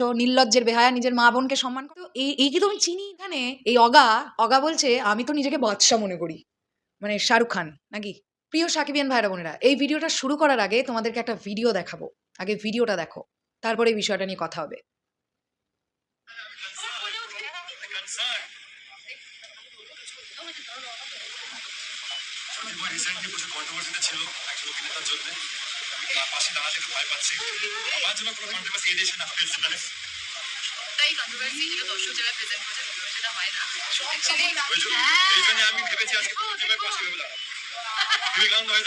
তো নির্লজ্জের বেহায়া নিজের মা বোনকে সম্মান করো। এই কি তুমি চিনি এখানে? এই অগা বলছে আমি তো নিজেকে বাদশা মনে করি, মানে শাহরুখ খান নাকি? প্রিয় সাকিবিয়ান ভাইরা বোনেরা, এই ভিডিওটা শুরু করার আগে তোমাদেরকে একটা ভিডিও দেখাবো। আগে ভিডিওটা দেখো, তারপরে এই বিষয়টা নিয়ে কথা হবে। রিসেন্টলি প্রচুর কন্ট্রোভার্সিতে ছিল একজন অভিনেতার জন্য। তার পাশে দাঁড়াতে একটু ভয় পাচ্ছি। আমার জন্য কোনো কন্ট্রোভার্সি এডিশন না হয়েছে। তাই কন্ট্রোভার্সি হলো দর্শক যেভাবে প্রেজেন্ট করছে সেটা হয় না অ্যাকচুয়ালি। এই জন্য আমি ভেবেছি আজকে প্রতিবার পাশে ভেবে দাঁড়াবো। বিবেকানন্দ হয়ে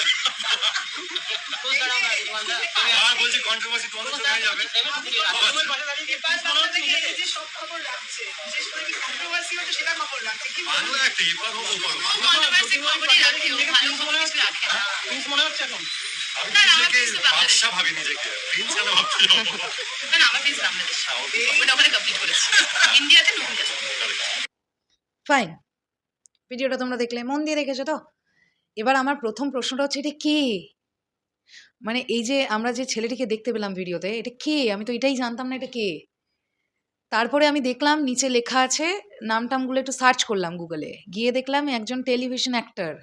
আর বলছি কন্ট্রোভার্সি তোমাদের চলে যাবে। সব খবর রাখছে, বিশেষ করে কি কন্ট্রোভার্সি হচ্ছে সেটা খবর রাখছে। কি ভালো একটা এবার খবর করো। কন্ট্রোভার্সি খবরই রাখে, ও ভালো খবর কিছু রাখে না। প্রিন্স মনে হচ্ছে এখন? আমি নিজেকে বাদশা ভাবি নিজেকে। প্রিন্স কেন ভাবতে যাবো? না আমার প্রিন্স বাংলাদেশ, ওটা ওখানে কমপ্লিট করেছি। ইন্ডিয়াতে নতুন কিছু। ফাইন, ভিডিওটা তোমরা দেখলে, মন দিয়ে দেখেছো তো? এবার আমার প্রথম প্রশ্নটা হচ্ছে, এটা কে? মানে এই যে আমরা যে ছেলেটিকে দেখতে পেলাম ভিডিওতে, এটা কে? আমি তো এটাই জানতাম না এটা কে। তারপরে আমি দেখলাম নিচে লেখা আছে, নামটামগুলো একটু সার্চ করলাম গুগলে, গিয়ে দেখলাম একজন টেলিভিশন অ্যাক্টর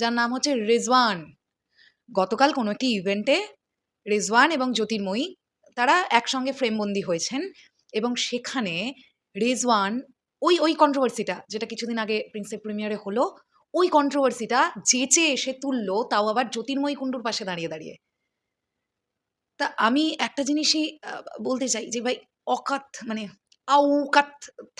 যার নাম হচ্ছে রেজওয়ান। গতকাল কোনো একটি ইভেন্টে রেজওয়ান এবং জ্যোতির্ময়ী তারা একসঙ্গে ফ্রেমবন্দি হয়েছেন, এবং সেখানে রেজওয়ান ওই কন্ট্রোভার্সিটা যেটা কিছুদিন আগে প্রিন্সেপ প্রিমিয়ারে হলো, ওই কন্ট্রোভার্সিটা যেচে এসে তুললো, তাও আবার জ্যোতির্ময়ী কুণ্ডুর পাশে দাঁড়িয়ে দাঁড়িয়ে। তা আমি একটা জিনিসই বলতে চাই যে ভাই, অকাত মানে আউকাত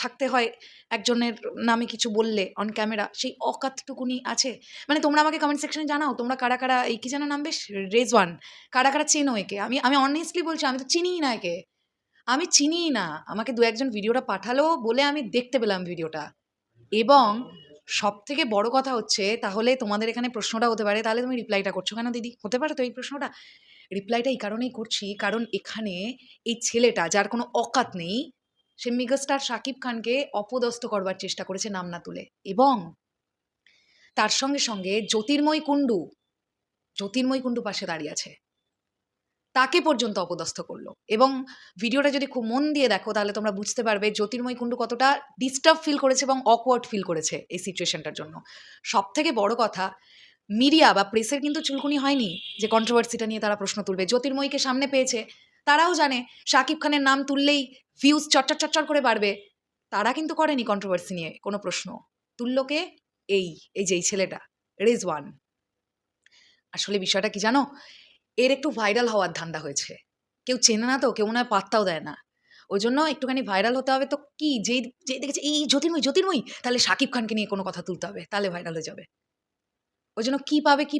থাকতে হয় একজনের নামে কিছু বললে অন ক্যামেরা, সেই অকাতটুকুনি আছে? মানে তোমরা আমাকে কমেন্ট সেকশনে জানাও, তোমরা কারা কারা, এই কি যেন নাম বেশ, রেজওয়ান, কারা কারা চেনো একে? আমি অনেস্টলি বলছি, আমি তো চিনিই না একে, আমি চিনিই না। আমাকে দু একজন ভিডিওটা পাঠালো বলে আমি দেখতে পেলাম ভিডিওটা। এবং সব থেকে বড় কথা হচ্ছে, তাহলে তোমাদের এখানে প্রশ্নটা হতে পারে, তাহলে তুমি রিপ্লাইটা করছো কেন দিদি? হতে পারে তো এই প্রশ্নটা। রিপ্লাইটা এই কারণেই করছি, কারণ এখানে এই ছেলেটা, যার কোনো অকাত নেই, সে মেগাস্টার শাকিব খানকে অপদস্থ করবার চেষ্টা করেছে নাম না তুলে, এবং তার সঙ্গে সঙ্গে জ্যোতির্ময় কুণ্ডু পাশে দাঁড়িয়ে আছে, তাকে পর্যন্ত অপদস্থ করলো। এবং ভিডিওটা যদি খুব মন দিয়ে দেখো, তাহলে তোমরা বুঝতে পারবে জ্যোতির্ময় কুণ্ডু কতটা ডিস্টার্ব ফিল করেছে এবং অকওয়ার্ড ফিল করেছে এই সিচুয়েশনটার জন্য। সব থেকে বড় কথা, মিডিয়া বা প্রেসের কিন্তু চুলকুনি হয়নি যে কন্ট্রোভার্সিটা নিয়ে তারা প্রশ্ন তুলবে। জ্যোতির্ময়ীকে সামনে পেয়েছে, তারাও জানে শাকিব খানের নাম তুললেই ভিউজ চটচর করে বাড়বে, তারা কিন্তু করেনি কন্ট্রোভার্সি নিয়ে কোনো প্রশ্ন। তুললো কে? এই যে এই ছেলেটা রেজওয়ান। আসলে বিষয়টা কি জানো, এর একটু ভাইরাল হওয়ার ধান্দা হয়েছে। কেউ চেনে না তো, কেউ মনে হয় পাত্তাও দেয় না, ওই জন্য একটুখানি ভাইরাল হতে হবে। তো কি, যেই দেখেছে এই জ্যোতির্ময়ী, তাহলে শাকিব খানকে নিয়ে কোনো কথা তুলতে হবে, তাহলে ভাইরাল হয়ে যাবে। ওই জন্য কি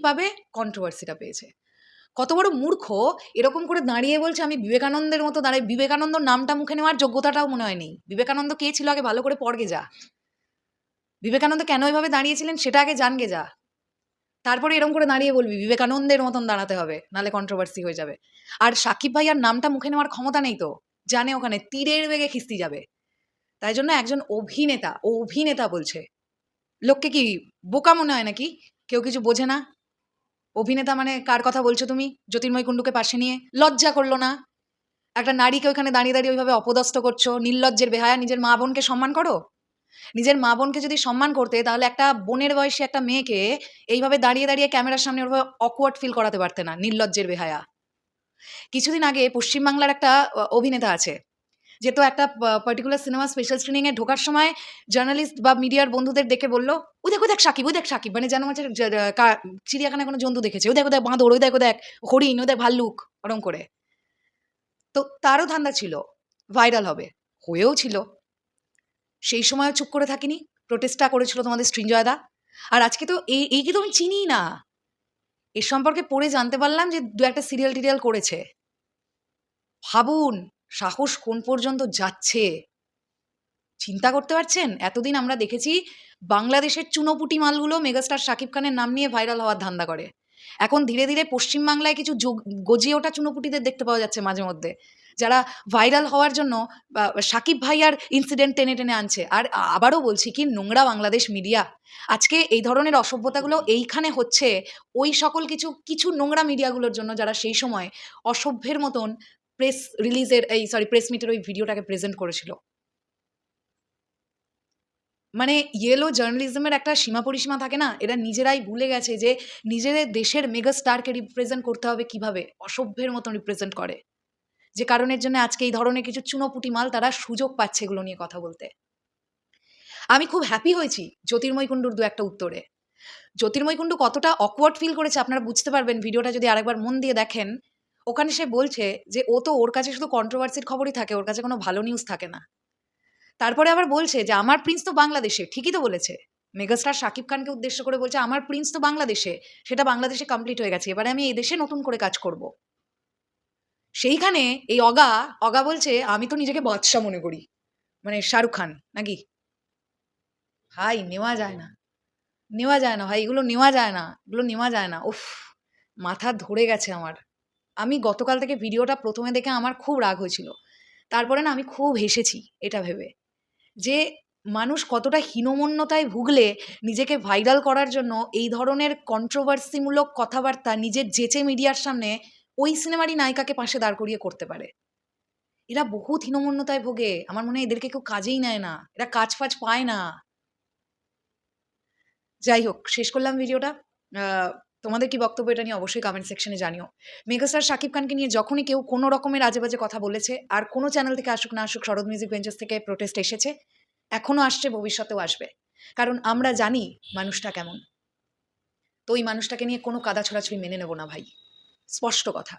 পাবে? কন্ট্রোভার্সিটা পেয়েছে। কত বড় মূর্খ, এরকম করে দাঁড়িয়ে বলছে আমি বিবেকানন্দের মতো দাঁড়াই। বিবেকানন্দ নামটা মুখে নেওয়ার যোগ্যতাটাও মনে হয় নেই। বিবেকানন্দ কে ছিল আগে ভালো করে পড়গে যা। বিবেকানন্দ কেন এভাবে দাঁড়িয়েছিলেন সেটা আগে জানগে যা, তারপরে এরকম করে দাঁড়িয়ে বলবি বিবেকানন্দের মতন দাঁড়াতে হবে, নাহলে কন্ট্রোভার্সি হয়ে যাবে। আর সাকিব ভাইয়ার নামটা মুখে নেওয়ার ক্ষমতা নেই তো, জানে ওখানে তীরের বেগে খিস্তি যাবে। তাই জন্য একজন অভিনেতা বলছে, লোককে কি বোকা মনে হয় নাকি? কেউ কিছু বোঝে না? অভিনেতা মানে কার কথা বলছো তুমি? জ্যোতির্ময় কুণ্ডুকে পাশে নিয়ে লজ্জা করলো না? একটা নারীকে ওইখানে দাঁড়িয়ে দাঁড়িয়ে ওইভাবে অপদস্থ করছো, নির্লজ্জের বেহায়া। নিজের মা বোনকে সম্মান করো। নিজের মা বোনকে যদি সম্মান করতে, তাহলে একটা বোনের বয়সী একটা মেয়েকে এইভাবে দাঁড়িয়ে দাঁড়িয়ে ক্যামেরার সামনে ওইভাবে অকওয়ার্ড ফিল করাতে পারতে না, নির্লজ্জের বেহায়া। কিছুদিন আগে পশ্চিমবাংলার একটা অভিনেতা আছে, যে তো একটা পার্টিকুলার সিনেমা স্পেশাল স্ক্রিনিংয়ে ঢোকার সময় জার্নালিস্ট বা মিডিয়ার বন্ধুদের ডেকে বললো, ওই দেখ সাকিব, মানে যেন হচ্ছে চিড়িয়াখানায় কোনো জন্তু দেখেছে, ওই দেখ বাঁদর, ওই দেখ হরিণ, ওই দেখ ভাল্লুক, ওরম করে। তো তারও ধান্দা ছিল ভাইরাল হবে, হয়েও ছিল। সেই সময়ও চুপ করে থাকিনি, প্রোটেস্টটা করেছিল তোমাদের সৃঞ্জয়দা। আর আজকে তো এই কি তুমি চিনিই না? এর সম্পর্কে পড়ে জানতে পারলাম যে দু একটা সিরিয়াল টিরিয়াল করেছে। ভাবুন সাহস কোন পর্যন্ত যাচ্ছে, চিন্তা করতে পারছেন? এতদিন আমরা দেখেছি বাংলাদেশের চুনোপুটি মালগুলো মেগাস্টার শাকিব খানের নাম নিয়ে ভাইরাল হওয়ার ধান্দা করে। এখন ধীরে ধীরে পশ্চিমবাংলায় কিছু গজিয়ে ওঠা চুনোপুটিদের দেখতে পাওয়া যাচ্ছে মাঝে মধ্যে, যারা ভাইরাল হওয়ার জন্য শাকিব ভাইয়ার ইনসিডেন্ট টেনে টেনে আনছে। আর আবারও বলছি, কি নোংরা বাংলাদেশ মিডিয়া। আজকে এই ধরনের অসভ্যতাগুলো এইখানে হচ্ছে ওই সকল কিছু নোংরা মিডিয়াগুলোর জন্য, যারা সেই সময় অসভ্যের মতন প্রেস রিলিজের প্রেস মিটের ওই ভিডিওটাকে প্রেজেন্ট করেছিল। মানে ইয়েলো জার্নালিজমের একটা সীমা পরিসীমা থাকে না? এরা নিজেরাই ভুলে গেছে যে নিজেদের দেশের মেগা স্টারকে রিপ্রেজেন্ট করতে হবে কিভাবে? অসভ্যের মতন রিপ্রেজেন্ট করে। যে কারণের জন্য আজকে এই ধরনের কিছু চুনোপুঁটি মাল তারা সুযোগ পাচ্ছে এগুলো নিয়ে কথা বলতে। আমি খুব হ্যাপি হয়েছি জ্যোতির্ময় কুণ্ডুর ২-১ টা উত্তরে। জ্যোতির্ময় কুণ্ডু কতটা অকওয়ার্ড ফিল করেছে আপনারা বুঝতে পারবেন ভিডিওটা যদি আরেকবার মন দিয়ে দেখেন। ওখানে সে বলছে যে ও তো ওর কাছে শুধু কন্ট্রোভার্সির খবরই থাকে, ওর কাছে কোনো ভালো নিউজ থাকে না। তারপরে আবার বলছে যে আমার প্রিন্স তো বাংলাদেশে। ঠিকই তো বলেছে। মেগাস্টার শাকিব খানকে উদ্দেশ্য করে বলছে আমার প্রিন্স তো বাংলাদেশে। সেটা বাংলাদেশে কমপ্লিট হয়ে গেছে। এবারে আমি এই দেশে নতুন করে কাজ করব। সেইখানে এই অগা বলছে আমি তো নিজেকে বাদশা মনে করি। মানে শাহরুখ খান নাকি? ভাই নেওয়া যায় না। নেওয়া যায় না ভাই, এগুলো নেওয়া যায় না। এগুলো নেওয়া যায় না। উফ! মাথা ধরে গেছে আমার। আমি গতকাল থেকে ভিডিওটা ১ম এ দেখে আমার খুব রাগ হয়েছিল। তারপরে না আমি খুব হেসেছি এটা ভেবে। যে মানুষ কতটা হীনমন্যতায় ভুগলে নিজেকে ভাইরাল করার জন্য এই ধরনের কন্ট্রোভার্সিমূলক কথাবার্তা নিজের জেচে মিডিয়ার সামনে ওই সিনেমারই নায়িকাকে পাশে দাঁড় করিয়ে করতে পারে। এরা বহুত হীনমন্যতায় ভোগে। আমার মনে হয় এদেরকে কেউ কাজেই নেয় না। এরা কাজ-ফাজ পায় না। যাই হোক, শেষ করলাম ভিডিওটা। আ তোমাদের কি বক্তব্য এটা নিয়ে অবশ্যই কমেন্ট সেকশনে জানিও। মেগাস্টার শাকিব খানকে নিয়ে যখনই কেউ কোনো রকমের আজে-বাজে কথা বলেছে, আর কোনো চ্যানেল থেকে আসুক না আসুক, শরৎ মিউজিক ভেঞ্চার্স থেকে প্রোটেস্ট এসেছে। এখনো আসছে, ভবিষ্যতেও আসবে। কারণ আমরা জানি মানুষটা কেমন। তো ওই মানুষটাকে নিয়ে কোনো কাদা ছোড়াছুড়ি মেনে নেব না ভাই। স্পষ্ট কথা।